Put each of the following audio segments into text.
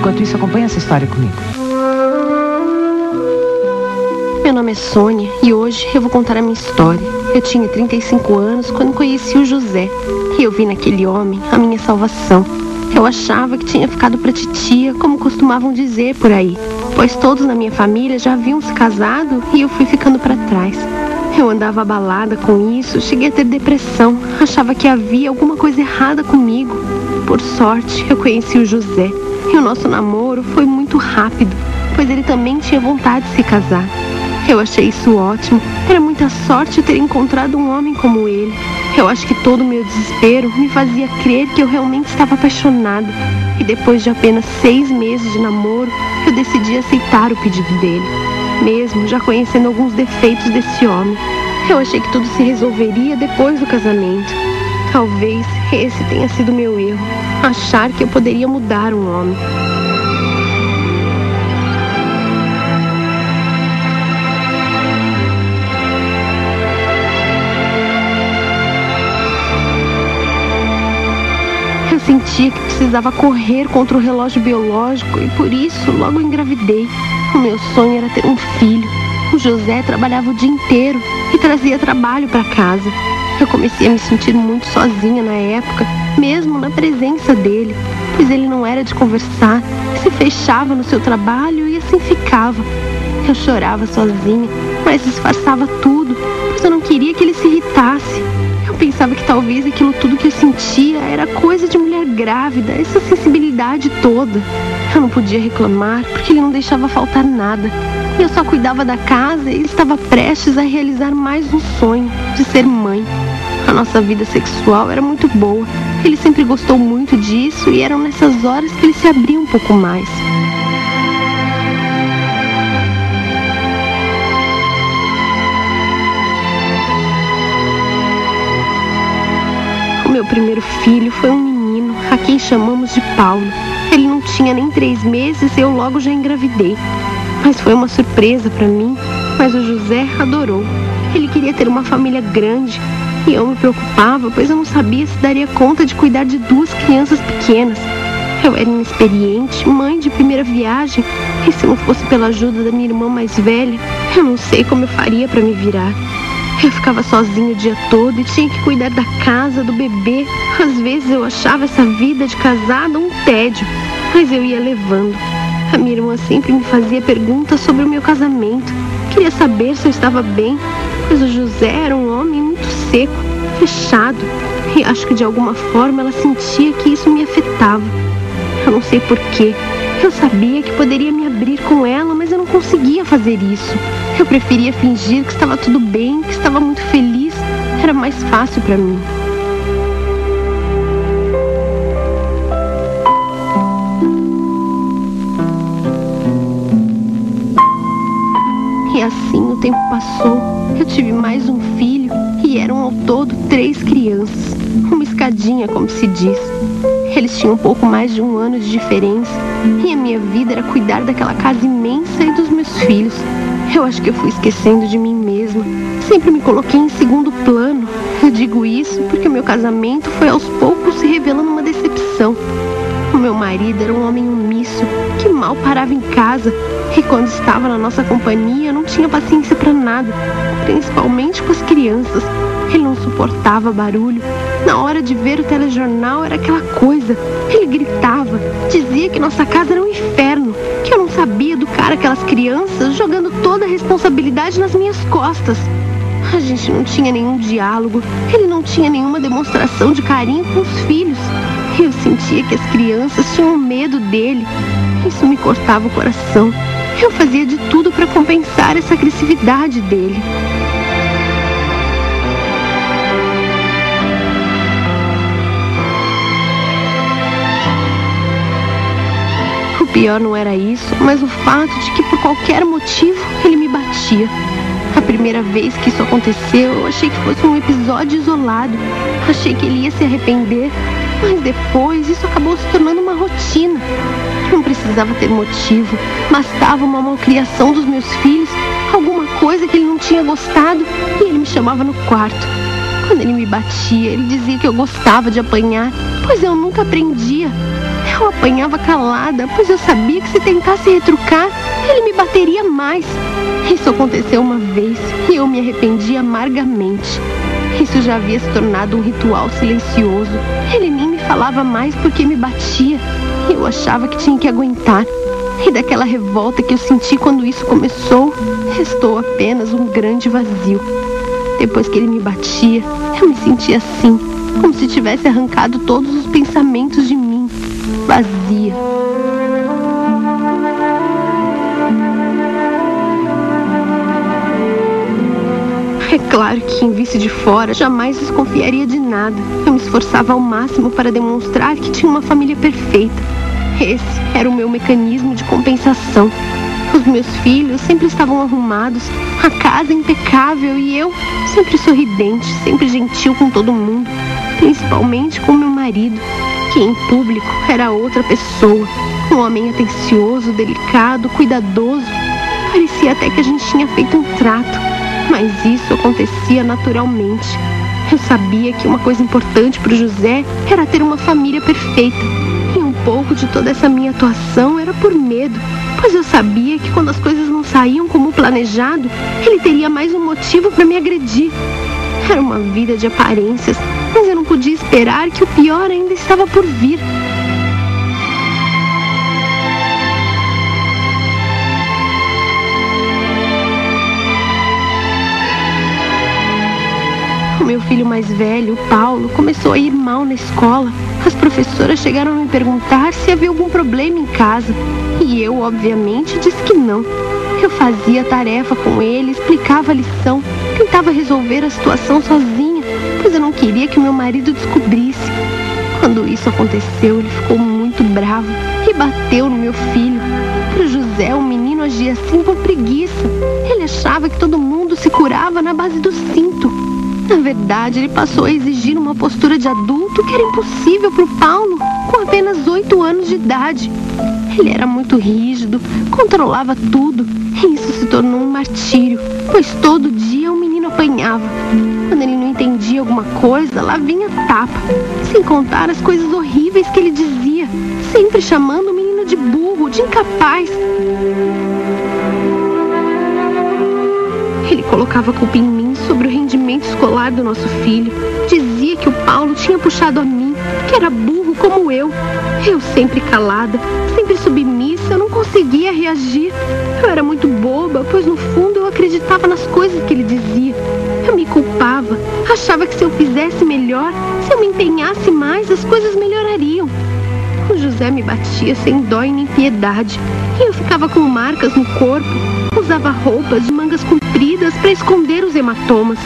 Enquanto isso, acompanha essa história comigo. Meu nome é Sônia e hoje eu vou contar a minha história. Eu tinha 35 anos quando conheci o José. E eu vi naquele homem a minha salvação. Eu achava que tinha ficado pra titia, como costumavam dizer por aí, pois todos na minha família já haviam se casado e eu fui ficando pra trás. Eu andava abalada com isso, cheguei a ter depressão, achava que havia alguma coisa errada comigo. Por sorte, eu conheci o José e o nosso namoro foi muito rápido, pois ele também tinha vontade de se casar. Eu achei isso ótimo, era muita sorte eu ter encontrado um homem como ele. Eu acho que todo o meu desespero me fazia crer que eu realmente estava apaixonada. E depois de apenas 6 meses de namoro, eu decidi aceitar o pedido dele, mesmo já conhecendo alguns defeitos desse homem. Eu achei que tudo se resolveria depois do casamento. Talvez esse tenha sido meu erro, achar que eu poderia mudar um homem. Eu sentia que precisava correr contra o relógio biológico e por isso logo engravidei. O meu sonho era ter um filho. O José trabalhava o dia inteiro e trazia trabalho para casa. Eu comecei a me sentir muito sozinha na época, mesmo na presença dele, pois ele não era de conversar, se fechava no seu trabalho e assim ficava. Eu chorava sozinha, mas disfarçava tudo, pois eu não queria que ele se irritasse. Eu pensava que talvez aquilo tudo que eu sentia era coisa de mulher grávida, essa sensibilidade toda. Eu não podia reclamar, porque ele não deixava faltar nada. E eu só cuidava da casa e ele estava prestes a realizar mais um sonho, de ser mãe. A nossa vida sexual era muito boa. Ele sempre gostou muito disso e eram nessas horas que ele se abria um pouco mais. O meu primeiro filho foi um menino, a quem chamamos de Paulo. Ele não tinha nem 3 meses e eu logo já engravidei. Mas foi uma surpresa para mim, mas o José adorou. Ele queria ter uma família grande e eu me preocupava, pois eu não sabia se daria conta de cuidar de 2 crianças pequenas. Eu era inexperiente, mãe de primeira viagem, e se não fosse pela ajuda da minha irmã mais velha, eu não sei como eu faria para me virar. Eu ficava sozinha o dia todo e tinha que cuidar da casa, do bebê. Às vezes eu achava essa vida de casada um tédio, mas eu ia levando. A minha irmã sempre me fazia perguntas sobre o meu casamento. Queria saber se eu estava bem, pois o José era um homem muito seco, fechado. E acho que de alguma forma ela sentia que isso me afetava. Eu não sei porquê. Eu sabia que poderia me abrir com ela, mas eu não conseguia fazer isso. Eu preferia fingir que estava tudo bem, que estava muito feliz. Era mais fácil para mim. E assim o tempo passou. Eu tive mais um filho e eram ao todo 3 crianças. Uma escadinha, como se diz. Eles tinham um pouco mais de 1 ano de diferença. E a minha vida era cuidar daquela casa imensa e dos meus filhos. Eu acho que eu fui esquecendo de mim mesma. Sempre me coloquei em segundo plano. Eu digo isso porque o meu casamento foi aos poucos se revelando uma decepção. O meu marido era um homem omisso, que mal parava em casa. E quando estava na nossa companhia, não tinha paciência para nada, principalmente com as crianças. Ele não suportava barulho. Na hora de ver o telejornal era aquela coisa. Ele gritava, dizia que nossa casa era um inferno, que eu não sabia educar aquelas crianças, jogando toda a responsabilidade nas minhas costas. A gente não tinha nenhum diálogo, ele não tinha nenhuma demonstração de carinho com os filhos. Eu sentia que as crianças tinham medo dele. Isso me cortava o coração. Eu fazia de tudo para compensar essa agressividade dele. O pior não era isso, mas o fato de que por qualquer motivo ele me batia. A primeira vez que isso aconteceu, eu achei que fosse um episódio isolado. Achei que ele ia se arrepender, mas depois isso acabou se tornando uma rotina. Não precisava ter motivo, bastava uma malcriação dos meus filhos, alguma coisa que ele não tinha gostado e ele me chamava no quarto. Quando ele me batia, ele dizia que eu gostava de apanhar, pois eu nunca aprendia. Eu apanhava calada, pois eu sabia que se tentasse retrucar, ele me bateria mais. Isso aconteceu uma vez e eu me arrependi amargamente. Isso já havia se tornado um ritual silencioso. Ele nem me falava mais porque me batia. Eu achava que tinha que aguentar. E daquela revolta que eu senti quando isso começou, restou apenas um grande vazio. Depois que ele me batia, eu me sentia assim, como se tivesse arrancado todos os pensamentos de mim, vazia. É claro que quem visse de fora jamais desconfiaria de nada. Eu me esforçava ao máximo para demonstrar que tinha uma família perfeita. Esse era o meu mecanismo de compensação. Os meus filhos sempre estavam arrumados, a casa impecável e eu sempre sorridente, sempre gentil com todo mundo, principalmente com meu marido, que em público era outra pessoa, um homem atencioso, delicado, cuidadoso. Parecia até que a gente tinha feito um trato, mas isso acontecia naturalmente. Eu sabia que uma coisa importante para o José era ter uma família perfeita. E um pouco de toda essa minha atuação era por medo, pois eu sabia que quando as coisas não saíam como planejado, ele teria mais um motivo para me agredir. Era uma vida de aparências, mas eu não podia esperar que o pior ainda estava por vir. O meu filho mais velho, o Paulo, começou a ir mal na escola. As professoras chegaram a me perguntar se havia algum problema em casa. E eu, obviamente, disse que não. Eu fazia a tarefa com ele, explicava a lição, tentava resolver a situação sozinha, pois eu não queria que o meu marido descobrisse. Quando isso aconteceu, ele ficou muito bravo e bateu no meu filho. Para o José, o menino agia assim por preguiça. Ele achava que todo mundo se curava na base do cinto. Na verdade, ele passou a exigir uma postura de adulto que era impossível para o Paulo, com apenas 8 anos de idade. Ele era muito rígido, controlava tudo, e isso se tornou um martírio, pois todo dia o menino apanhava. Quando ele não entendia alguma coisa, lá vinha tapa, sem contar as coisas horríveis que ele dizia, sempre chamando o menino de burro, de incapaz. Ele colocava a culpa em mim sobre o rendimento escolar do nosso filho. Dizia que o Paulo tinha puxado a mim, que era burro como eu. Eu sempre calada, sempre submissa, eu não conseguia reagir. Eu era muito boba, pois no fundo eu acreditava nas coisas que ele dizia. Eu me culpava, achava que se eu fizesse melhor, se eu me empenhasse mais, as coisas melhorariam. O José me batia sem dó e nem piedade, e eu ficava com marcas no corpo. Usava roupas de mangas compridas para esconder os hematomas.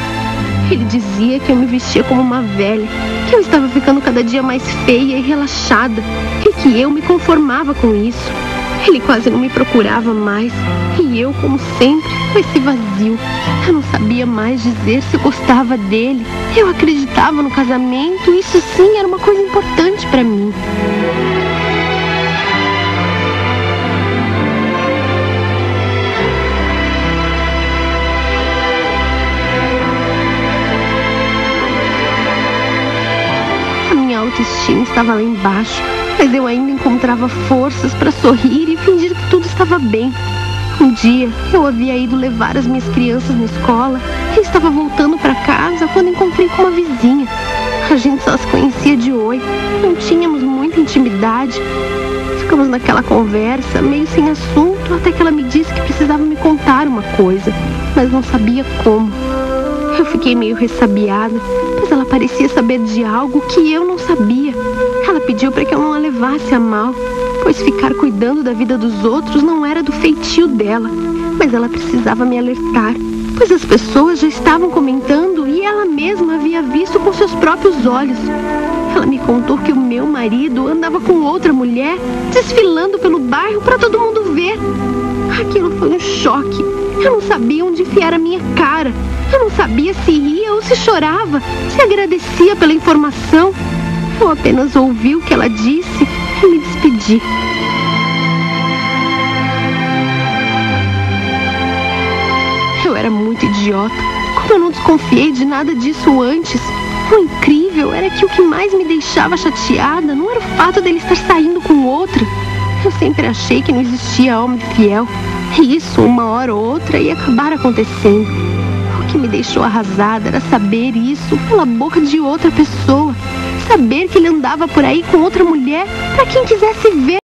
Ele dizia que eu me vestia como uma velha, que eu estava ficando cada dia mais feia e relaxada, e que eu me conformava com isso. Ele quase não me procurava mais, e eu, como sempre, com esse vazio. Eu não sabia mais dizer se eu gostava dele. Eu acreditava no casamento, isso sim era uma coisa importante para mim. A autoestima estava lá embaixo, mas eu ainda encontrava forças para sorrir e fingir que tudo estava bem. Um dia, eu havia ido levar as minhas crianças na escola e estava voltando para casa quando encontrei com uma vizinha. A gente só se conhecia de oi, não tínhamos muita intimidade. Ficamos naquela conversa, meio sem assunto, até que ela me disse que precisava me contar uma coisa, mas não sabia como. Eu fiquei meio ressabiada, pois ela parecia saber de algo que eu não sabia. Ela pediu para que eu não a levasse a mal, pois ficar cuidando da vida dos outros não era do feitio dela. Mas ela precisava me alertar, pois as pessoas já estavam comentando e ela mesma havia visto com seus próprios olhos. Ela me contou que o meu marido andava com outra mulher, desfilando pelo bairro para todo mundo ver. Aquilo foi um choque. Eu não sabia onde enfiar a minha cara. Eu não sabia se ria ou se chorava, se agradecia pela informação. Eu apenas ouvi o que ela disse e me despedi. Eu era muito idiota. Como eu não desconfiei de nada disso antes? O incrível era que o que mais me deixava chateada não era o fato dele estar saindo com outra. Eu sempre achei que não existia homem fiel. E isso, uma hora ou outra, ia acabar acontecendo. O que me deixou arrasada era saber isso pela boca de outra pessoa. Saber que ele andava por aí com outra mulher, para quem quisesse ver.